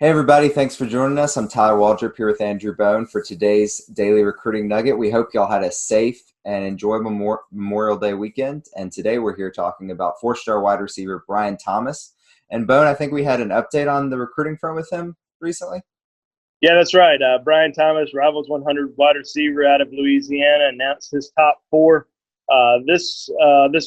Hey everybody, thanks for joining us. I'm Tyler Waldrop here with Andrew Bone for today's Daily Recruiting Nugget. We hope y'all had a safe and enjoyable Memorial Day weekend. And today we're here talking about four-star wide receiver Brian Thomas. And Bone, I think we had an update on the recruiting front with him recently. Yeah, that's right. Brian Thomas, Rivals 100 wide receiver out of Louisiana, announced his top four this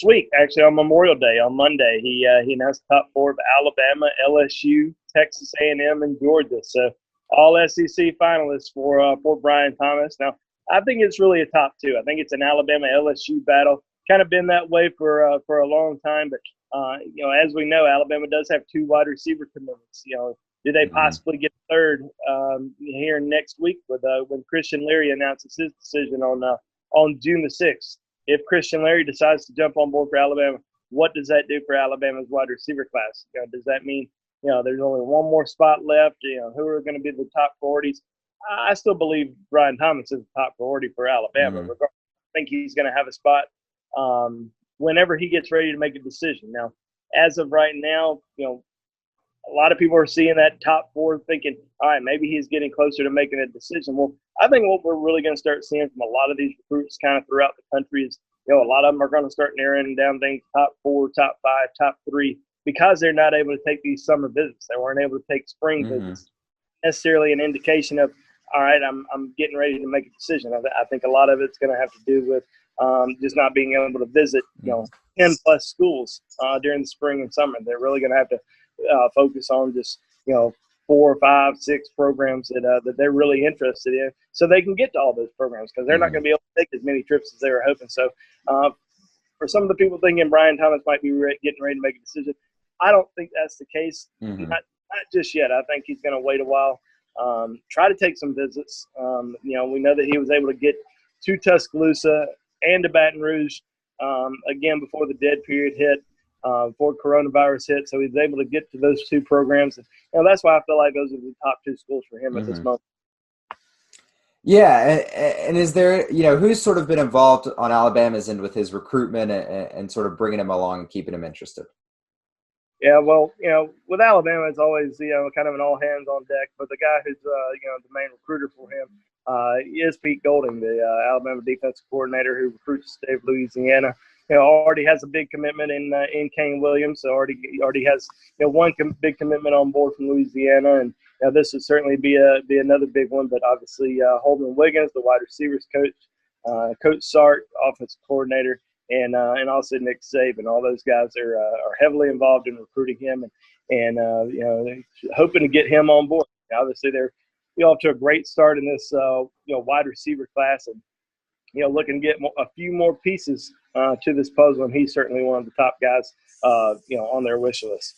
week. Actually, on Memorial Day, on Monday, he announced the top four of Alabama, LSU, Texas A&M, and Georgia. So all SEC finalists for Brian Thomas. Now, I think it's really a top two. I think it's an Alabama LSU battle. Kind of been that way for a long time, but as we know, Alabama does have two wide receiver commitments. Do they possibly get a third here next week when Christian Leary announces his decision on June the 6th? If Christian Leary decides to jump on board for Alabama, what does that do for Alabama's wide receiver class? Does that mean there's only one more spot left? Who are going to be the top priorities? I still believe Brian Thomas is the top priority for Alabama. I think he's going to have a spot whenever he gets ready to make a decision. Now, as of right now, a lot of people are seeing that top four thinking, all right, maybe he's getting closer to making a decision. Well, I think what we're really going to start seeing from a lot of these recruits kind of throughout the country is, a lot of them are going to start narrowing down things, top four, top five, top three, because they're not able to take these summer visits. They weren't able to take spring visits. Necessarily an indication of, all right, I'm getting ready to make a decision. I think a lot of it's going to have to do with just not being able to visit, 10 plus schools during the spring and summer. They're really going to have to focus on just 4, 5, 6 programs that they're really interested in, so they can get to all those programs, because they're not going to be able to take as many trips as they were hoping. So for some of the people thinking Brian Thomas might be getting ready to make a decision, I don't think that's the case. Not just yet. I think he's going to wait a while, try to take some visits. We know that he was able to get to Tuscaloosa and to Baton Rouge again before the dead period hit. Before coronavirus hit, so he's able to get to those two programs. And that's why I feel like those are the top two schools for him at this moment. Yeah, and is there, who's sort of been involved on Alabama's end with his recruitment and sort of bringing him along and keeping him interested? Yeah, well, with Alabama, it's always, kind of an all hands on deck. But the guy who's, the main recruiter for him is Pete Golding, the Alabama defensive coordinator who recruits the state of Louisiana. Already has a big commitment in Kane Williams. So already has one big commitment on board from Louisiana, and this would certainly be another big one. But obviously, Holden Wiggins, the wide receivers coach, Coach Sark, offensive coordinator, and also Nick Saban. All those guys are heavily involved in recruiting him, and hoping to get him on board. Obviously, they're off to a great start in this wide receiver class, and looking to get a few more pieces to this puzzle, and he's certainly one of the top guys, on their wish list.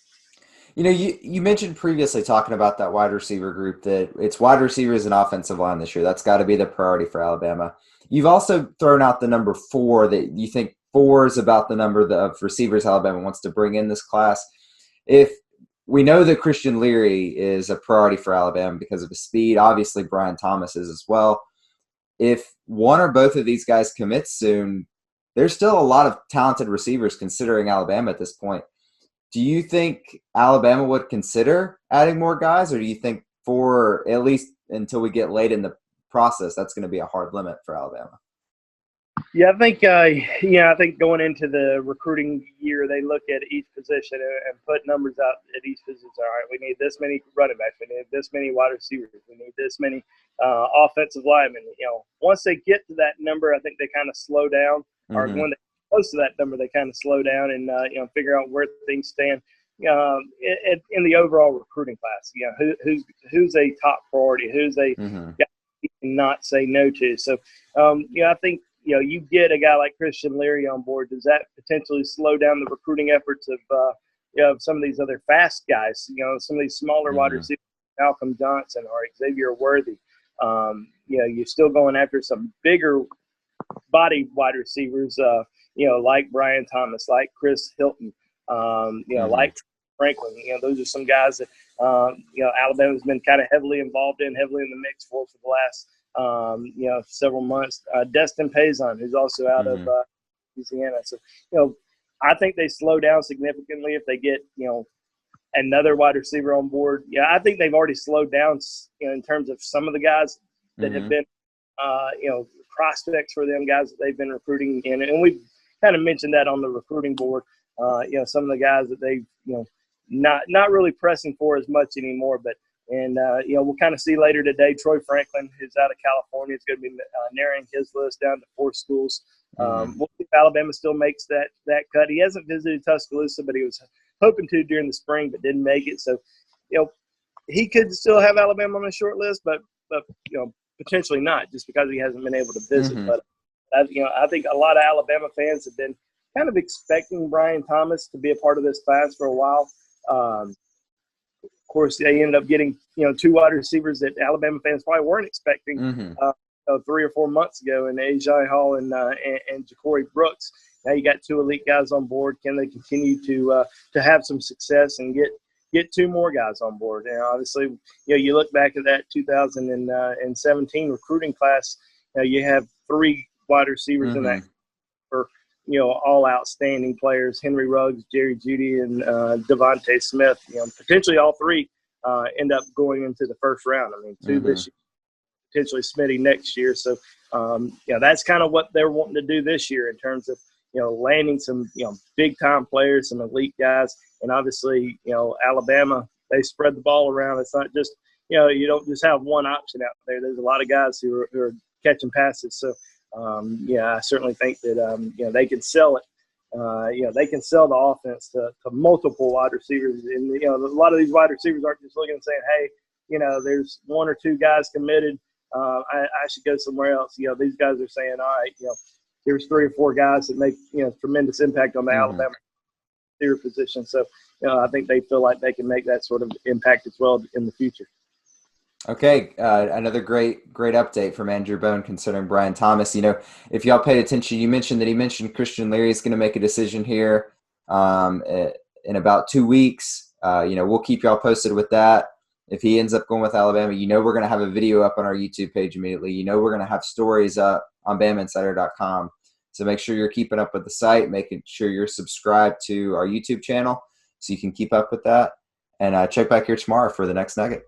You mentioned previously talking about that wide receiver group that it's wide receivers and offensive line this year. That's got to be the priority for Alabama. You've also thrown out the number 4, that you think 4 is about the number of receivers Alabama wants to bring in this class. If we know that Christian Leary is a priority for Alabama because of his speed, obviously Brian Thomas is as well. If one or both of these guys commit soon, there's still a lot of talented receivers considering Alabama at this point. Do you think Alabama would consider adding more guys, or do you think for at least until we get late in the process, that's going to be a hard limit for Alabama? Yeah, I think going into the recruiting year, they look at each position and put numbers out at each position. All right, we need this many running backs, we need this many wide receivers, we need this many offensive linemen. Once they get to that number, I think they kind of slow down, or when they get close to that number, they kind of slow down and figure out where things stand in the overall recruiting class. Who's a top priority, who's a guy you cannot say no to. So I think you get a guy like Christian Leary on board. Does that potentially slow down the recruiting efforts of some of these other fast guys? Some of these smaller wide receivers, Malcolm Johnson or Xavier Worthy. You're still going after some bigger body wide receivers, like Brian Thomas, like Chris Hilton, like Franklin. Those are some guys that Alabama's been kind of heavily involved in, heavily in the mix for the last several months. Destin Payson, who's also out of Louisiana. So I think they slow down significantly if they get another wide receiver on board. Yeah, I think they've already slowed down, in terms of some of the guys that have been, prospects for them, guys that they've been recruiting in. And we've kind of mentioned that on the recruiting board. Some of the guys that they've, not really pressing for as much anymore. But we'll kind of see later today. Troy Franklin, who's out of California, is going to be narrowing his list down to 4 schools. We'll see if Alabama still makes that cut. He hasn't visited Tuscaloosa, but he was hoping to during the spring, but didn't make it. So, he could still have Alabama on the short list, but potentially not, just because he hasn't been able to visit. But I think a lot of Alabama fans have been kind of expecting Brian Thomas to be a part of this class for a while. Of course, they ended up getting 2 wide receivers that Alabama fans probably weren't expecting 3 or 4 months ago, in Ajay Hall and Ja'Cory Brooks. Now you got 2 elite guys on board. Can they continue to have some success and get 2 more guys on board? And obviously, you look back at that 2017 recruiting class. You have 3 wide receivers in that for all outstanding players: Henry Ruggs, Jerry Jeudy, and Devontae Smith. Potentially all 3 end up going into the first round. I mean, 2 this year, potentially Smitty next year. So that's kind of what they're wanting to do this year in terms of landing some big time players, some elite guys. And obviously Alabama, they spread the ball around. It's not just you don't just have one option out there. There's a lot of guys who are catching passes. So I certainly think that they can sell it. They can sell the offense to multiple wide receivers. And a lot of these wide receivers aren't just looking and saying, hey, there's 1 or 2 guys committed. I should go somewhere else. These guys are saying, all right, there's 3 or 4 guys that make tremendous impact on the Alabama receiver position. So I think they feel like they can make that sort of impact as well in the future. Okay, another great update from Andrew Bone concerning Brian Thomas. If y'all paid attention, he mentioned Christian Leary is going to make a decision here in about 2 weeks. We'll keep y'all posted with that. If he ends up going with Alabama, we're going to have a video up on our YouTube page immediately. We're going to have stories up on BamaInsider.com. So make sure you're keeping up with the site, making sure you're subscribed to our YouTube channel so you can keep up with that. And check back here tomorrow for the next nugget.